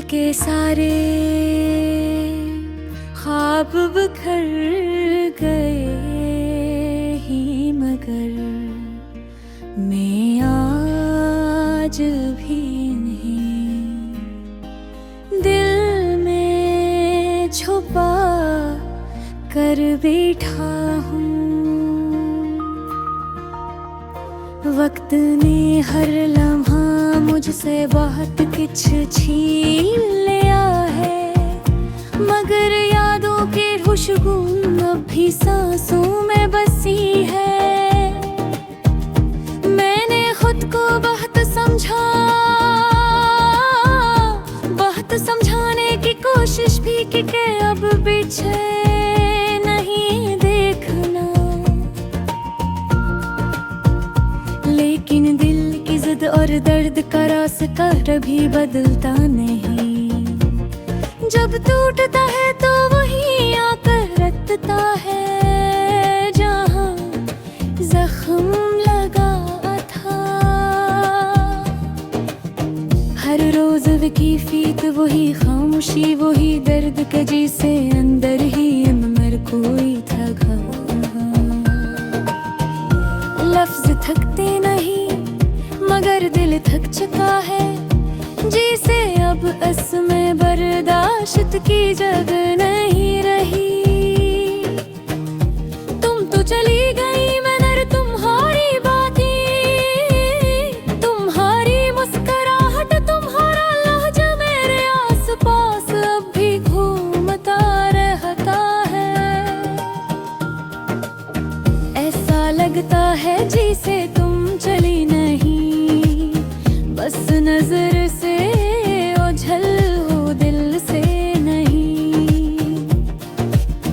के सारे ख्वाब बिखर गए ही, मगर मैं आज भी नहीं दिल में छुपा कर बैठा हूँ। वक्त ने हर लम्हा मुझसे बहुत कुछ छीन लिया है, मगर यादों की खुशबू अब भी सांसों में बसी है। मैंने खुद को बहुत समझाने की कोशिश भी की कि अब पीछे नहीं देखना, लेकिन दिल की जिद और दर्द का रास्ता कभी बदलता नहीं। जब टूटता है तो वही आकर रखता है जहाँ जख्म लगा था। हर रोज की फीक वही खामोशी, वही दर्द के जिसे अंदर ही अंदर कोई था घा। लफ्ज थकते नहीं मगर दिल थक चुका है, जिसे अब असमें बर्दाश्त की जगह नहीं रही। तुम तो चली गई मगर तुम्हारी बातें, तुम्हारी मुस्कुराहट, तुम्हारा लहजा मेरे आसपास अब भी घूमता रहता है। ऐसा लगता है जिसे तुम चली नहीं, बस नजर से ओझल हो दिल से नहीं।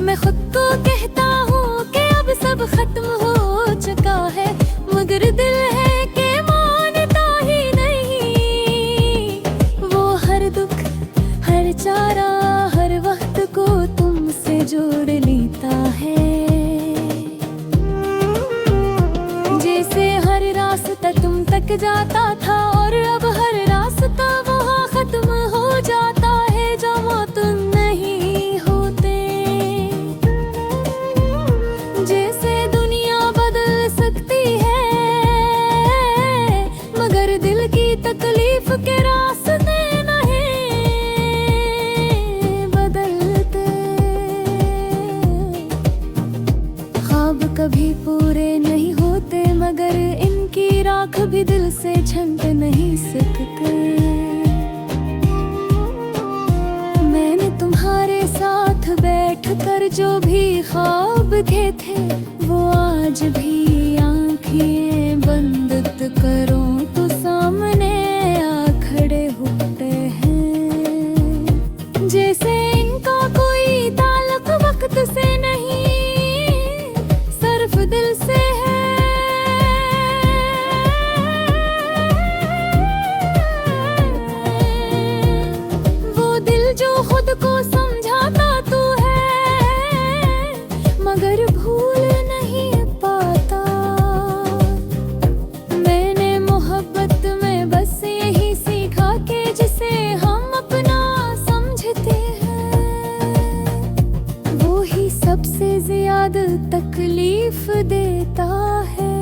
मैं खुद को कहता हूँ कि अब सब खत्म हो चुका है, मगर दिल है कि मानता ही नहीं। वो हर दुख, हर चारा, हर वक्त को तुमसे जोड़ लेता है। जैसे हर रास्ता तुम तक जाता था और अब हर रास्ता वहाँ खत्म हो जाता है जहाँ तुम नहीं होते। जैसे दुनिया बदल सकती है मगर दिल की तकलीफ के रास्ते नहीं बदलते। ख्वाब कभी पूरे नहीं होते मगर इनकी राख भी दिल से छंट नहीं सकते। मैंने तुम्हारे साथ बैठकर जो भी ख्वाब देखे थे वो आज भी आंखें बंद करो तो सामने आ खड़े होते हैं। जैसे इनका कोई ताल्लुक वक्त से नहीं सिर्फ दिल से है। जो खुद को समझाता तू है मगर भूल नहीं पाता। मैंने मोहब्बत में बस यही सीखा कि जिसे हम अपना समझते हैं वो ही सबसे ज्यादा तकलीफ देता है।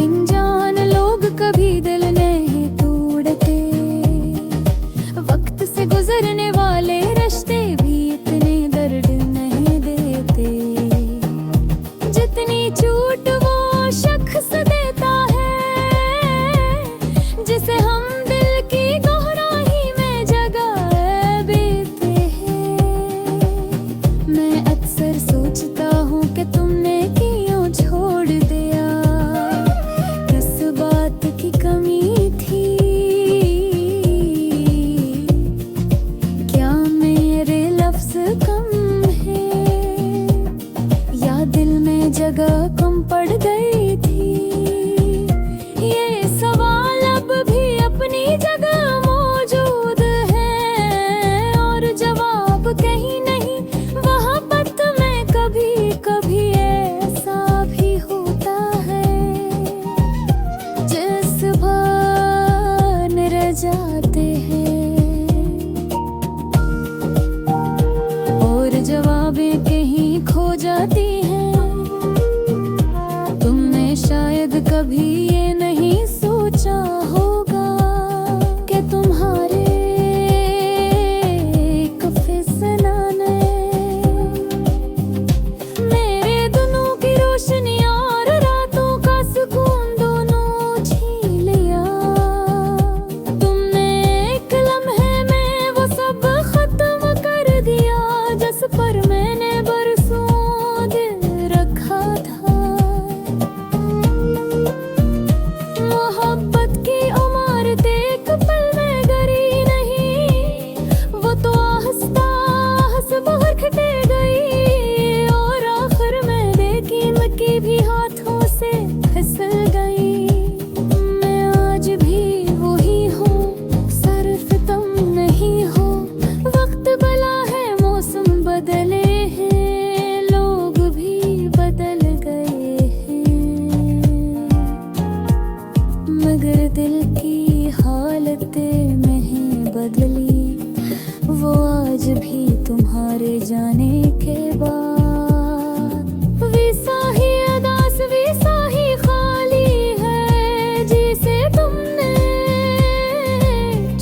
अनजान लोग कभी दिल नहीं तोड़ते, वक्त से गुजरने वाले रिश्ते भी इतने दर्द नहीं देते जितनी चोट वो शख्स देता है जिसे हम दिल की गहराई में जगह देते हैं। मैं अक्सर सोचता हूँ कि तुमने क्यों छोड़ दिया, किस बात की कमी थी। कम है या दिल में जगह कम पड़ गई थी, ये सवाल अब भी अपनी जगह मौजूद है और जवाब कहीं नहीं वहाँ पत में। कभी कभी ऐसा भी होता है जिस बार जाती हैं। तुमने शायद कभी ये नहीं सोचा होगा कि तुम्हारे एक फिसलाने मेरे दिनों की रोशनी और रातों का सुकून दोनों छीन लिया। तुमने एक लम्हे में वो सब खत्म कर दिया जिस पर मैंने बरसों दिल रखा था। मोहब्बत की इमारत एक पल में गिरी नहीं, वो तो आहिस्ता आहिस्ता बिखर गई और आखिर में लेकिन की भी हाथों से फिसल गई। मैं आज भी वही हूँ, सिर्फ तुम नहीं हो। वक्त बदला है, मौसम बदले हैं, लोग भी बदल गए हैं, मगर दिल की हालतें नहीं बदली। वो आज भी तुम्हारे जाने के बाद वैसा ही उदास वैसा ही खाली है जिसे तुमने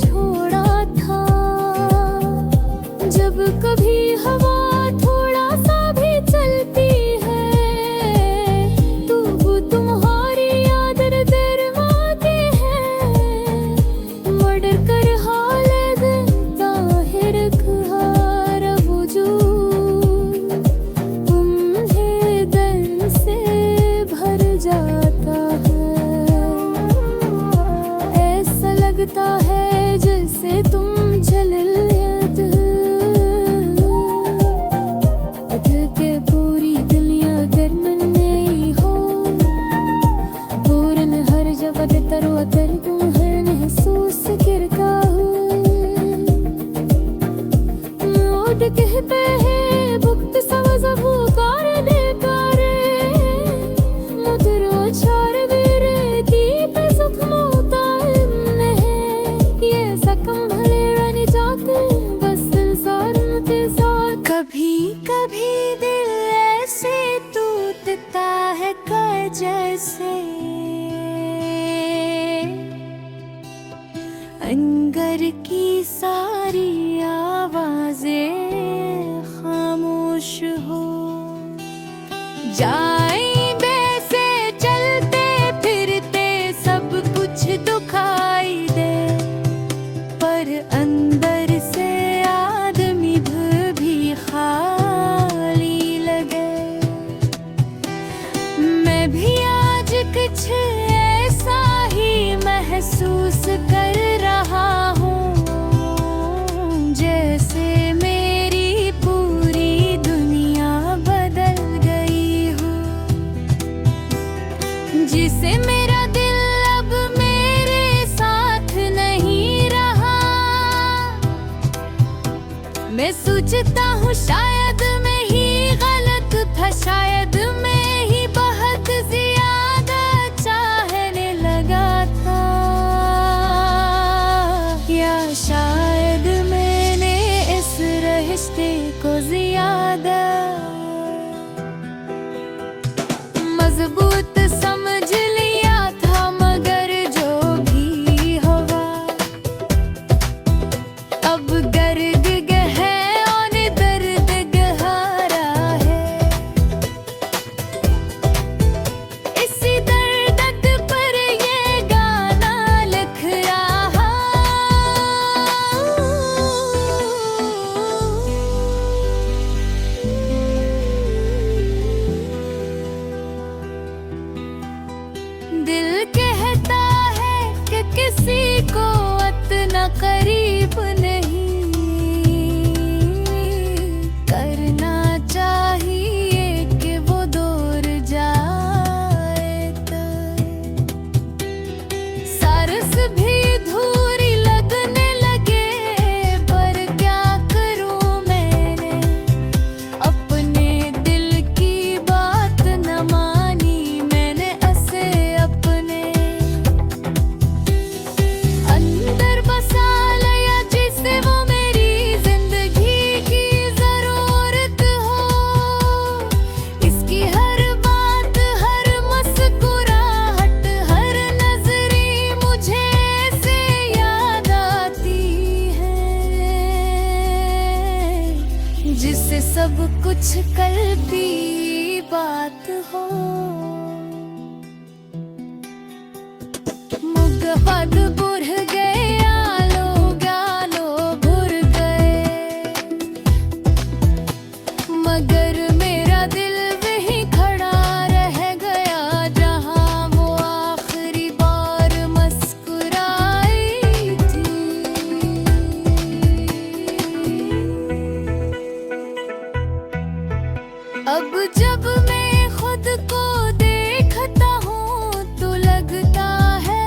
छोड़ा था। जब कभी हवा थोड़ा सा भी चलती है तो वो तुम्हारी याद देर आती है। मुड़ कर हालत ताहिर खुहार वजूद तुम्हें दर्द से भर जाता है। ऐसा लगता है जैसे तुम जलत के पूरी दुनिया गर्म नहीं हो। पूरन हर जगह तरो अतर तुम हर महसूस करता हूँ। ओट कहते हैं भुक्त सवजबू कार दे कारे मुद्रो छार बेरे दीप जख्मों ये जख्म भले रहने जाते बस इंसान के साथ। कभी कभी दिल ऐसे टूटता है कि जैसे अंगर की सारी आवाजें खामोश हो जाए। वैसे चलते फिरते सब कुछ दुखाई दे, पर अंदर से आदमी भी खाली लगे। मैं भी आज कुछ ऐसा ही महसूस कर रहा हूँ, जैसे मेरी पूरी दुनिया बदल गई हो। जिसे मेरा दिल अब मेरे साथ नहीं रहा। मैं सोचता हूँ शायद मैं ही गलत था, शायद मैं ही बहुत ज्यादा चाहने लगा था, या शायद मैंने इस रिश्ते को ज्यादा मजबूत समझ लिया था। मगर जो भी हवा अब गर्द है और दर्द गहरा है। इसी दर्द पर ये गाना लिख रहा। सब कुछ कल की बात हो मुगफद बुर गए आलो गालो भुर गए मगर मेरा दिल वहीं खड़ा रह गया जहां वो आखिरी बार मुस्कुराई थी अब जब मैं खुद को देखता हूँ तो लगता है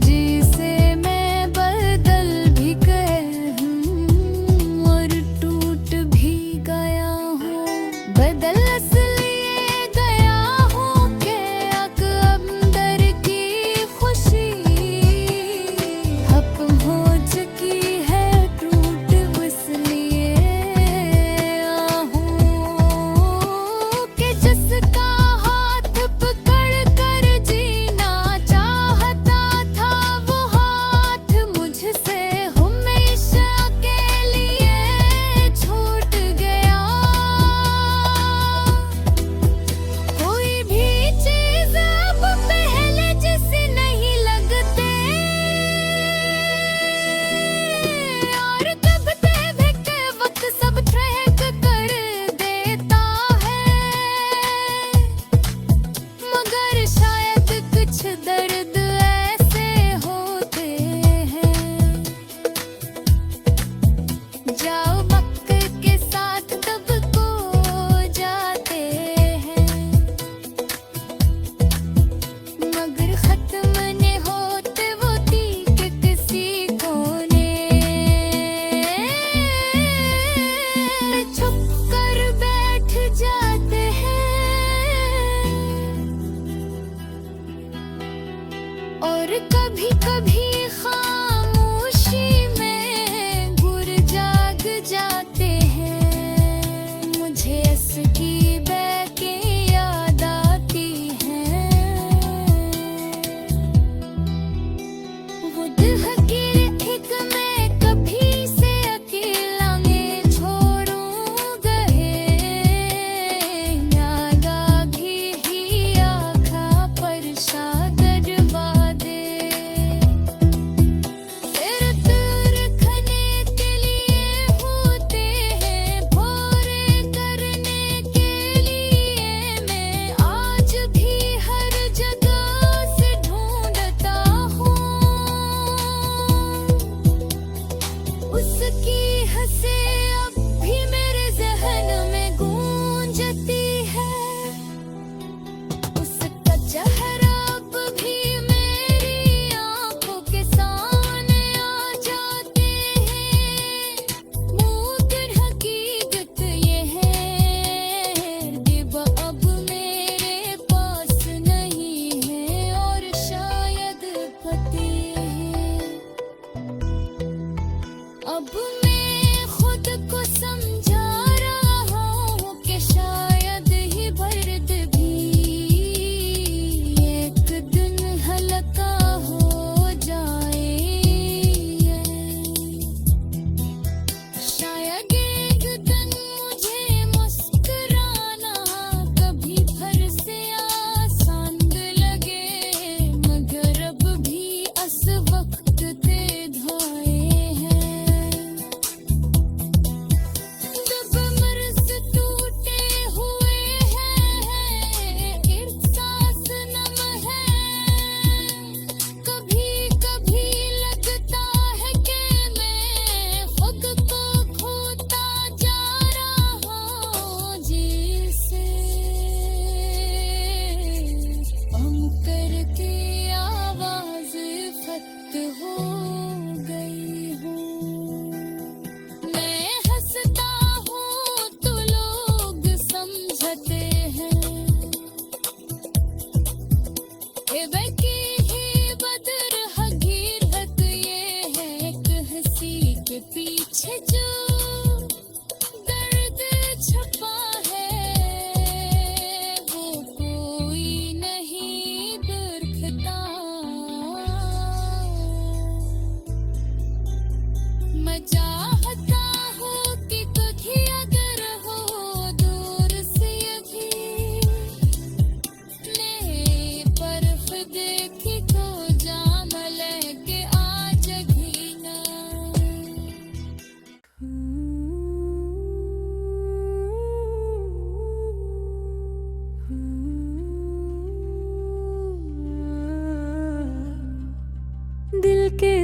जिसे मैं बदल भी गए हूँ और टूट भी गया हूँ बदल इसलिए गया हूँ कि अंदर की खुशी खत्म हो चुकी है टूट इसलिए हूँ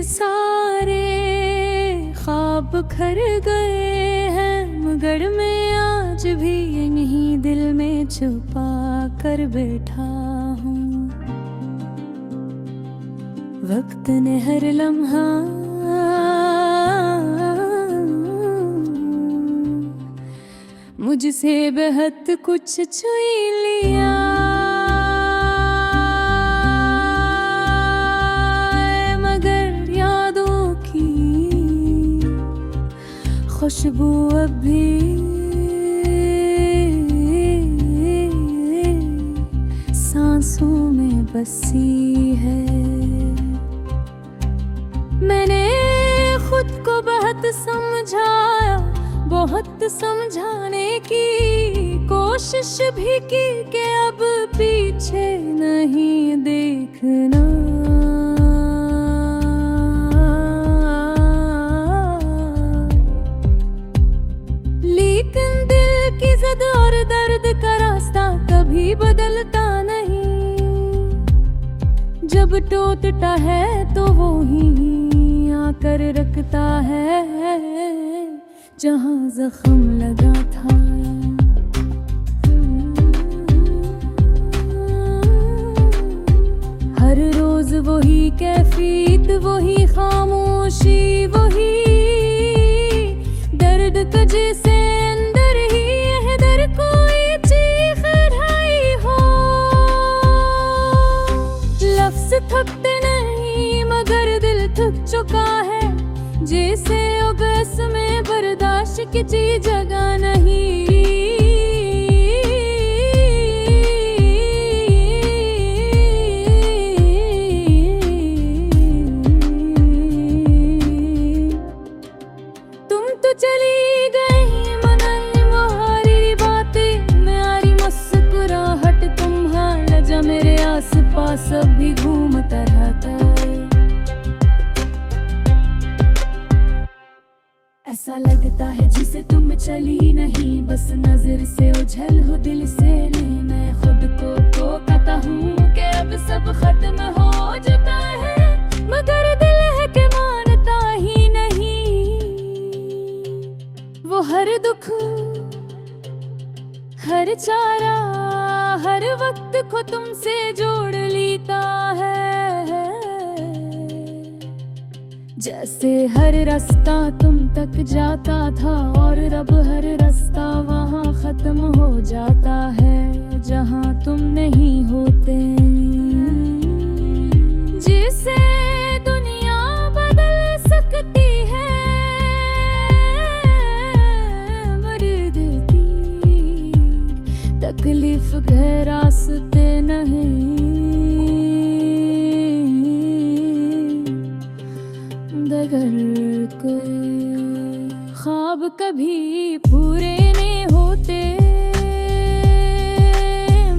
सारे ख्वाब खर गए हैं, मगर मैं आज भी यहीं दिल में छुपा कर बैठा हूँ। वक्त ने हर लम्हा मुझसे बेहद कुछ छुई लिया, मगर यादों की खुशबू अभी सांसों में बसी है। मैंने खुद को बहुत समझाया, बहुत समझाने की कोशिश भी की कि अब पीछे नहीं देखना। लेकिन दिल की जिद और दर्द का रास्ता कभी बदलता नहीं। जब टूटता है तो वो ही आकर रखता है जहाँ जख्म लगा था। हर रोज वही कैफियत, वही खामोशी, वही दर्द का जैसे अंदर ही है दर कोई चीख रही हो। लफ्ज थकते नहीं मगर दिल थक चुका है, जैसे बस में बर्दाश्त की चीज जगह नहीं। तुम तो चली गई मनन मुहारी बातें, मेरी मुस्कुराहट तुम्हारा जा मेरे आस पास भी घूमता रहता है। ऐसा लगता है जिसे तुम चली नहीं, बस नजर से ओझल हो दिल से नहीं। मैं खुद को कहता हूँ कि अब सब खत्म हो चुका है, मगर दिल है कि मानता ही नहीं। वो हर दुख, हर चारा, हर वक्त को तुमसे जोड़ लेता है। जैसे हर रास्ता तुम तक जाता था और अब हर रास्ता वहाँ खत्म हो जाता है जहाँ तुम नहीं होते। जिसे दुनिया बदल सकती है, मर्द की तकलीफ के रास्ते नहीं। अगर कोई ख्वाब कभी पूरे नहीं होते,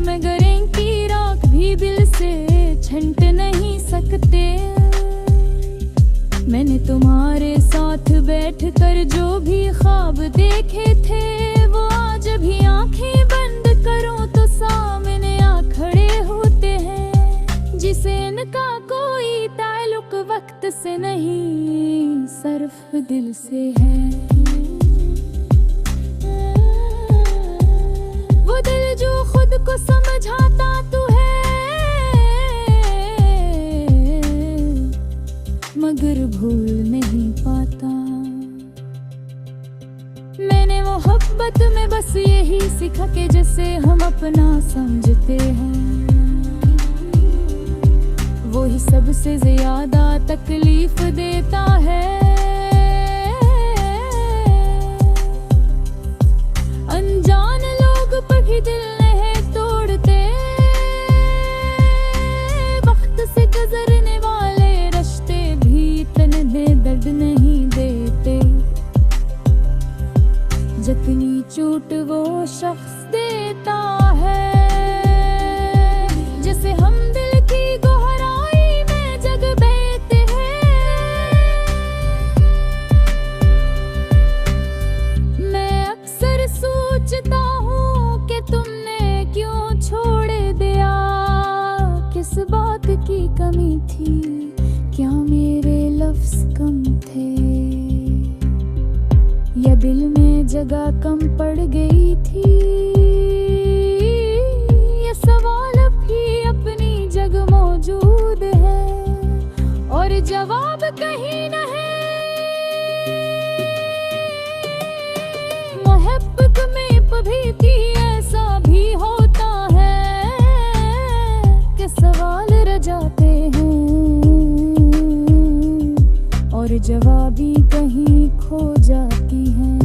मगर इनकी राख भी दिल से छंट नहीं सकते। मैंने तुम्हारे साथ बैठकर जो भी ख्वाब देखे थे, वो आज भी आंखें बंद करो तो सामने आ खड़े होते हैं। जिसे इनका कोई ताल्लुक वक्त से नहीं, सिर्फ दिल से है। वो दिल जो खुद को समझाता तू है, मगर भूल नहीं पाता। मैंने मोहब्बत में बस यही सीखा कि जिसे हम अपना समझते हैं, वो ही सबसे ज्यादा तकलीफ देता है। अनजान लोग पर भी दिल नहीं तोड़ते, वक्त से गुजरने वाले रिश्ते भी इतने दर्द नहीं देते जितनी चोट वो शख्स देता है। जैसे हम दिल की गहराई में जग बैठे हैं, मैं अक्सर सोचता हूँ कि तुमने क्यों छोड़ दिया। किस बात की कमी थी क्या मेरे लफ्ज कम थे या दिल में जगह कम पड़ गई थी? ये सवाल भी अपनी जगह मौजूद है और जवाब कहीं न है। मोहब्बत में भी थी, ऐसा भी होता है कि सवाल रह जाते हैं और जवाबी कहीं खो जाती हैं।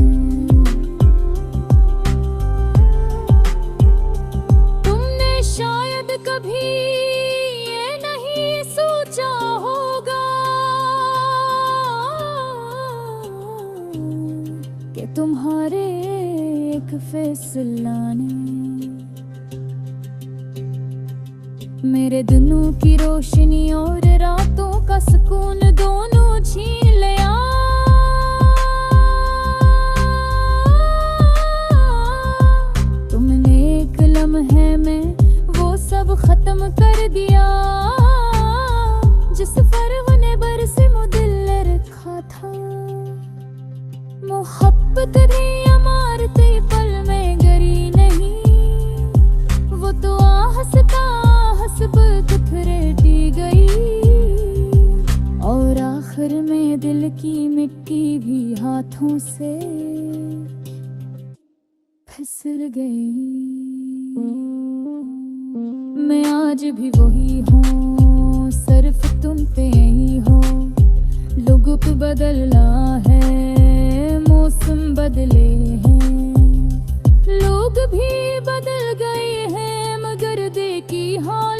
तुमने शायद कभी ये नहीं सोचा होगा कि तुम्हारे एक फैसला ने मेरे दिनों की रोशनी और रातों का सुकून दोनों छीन लिया। तुमने एक लम्हे में वो सब खत्म कर दिया जिस पर ने बरसे मुदिल रखा था। मोहब्बत ने इमारतें पल में गिरी नहीं, वो तो आहस्ता बिखरेटी गई और आखिर में दिल की मिट्टी भी हाथों से फिसल गई। मैं आज भी वही हूँ, सिर्फ तुम पे ही हो। लोगों को बदलना है, मौसम बदले हैं, लोग भी बदल गए हैं, मगर देखी हाल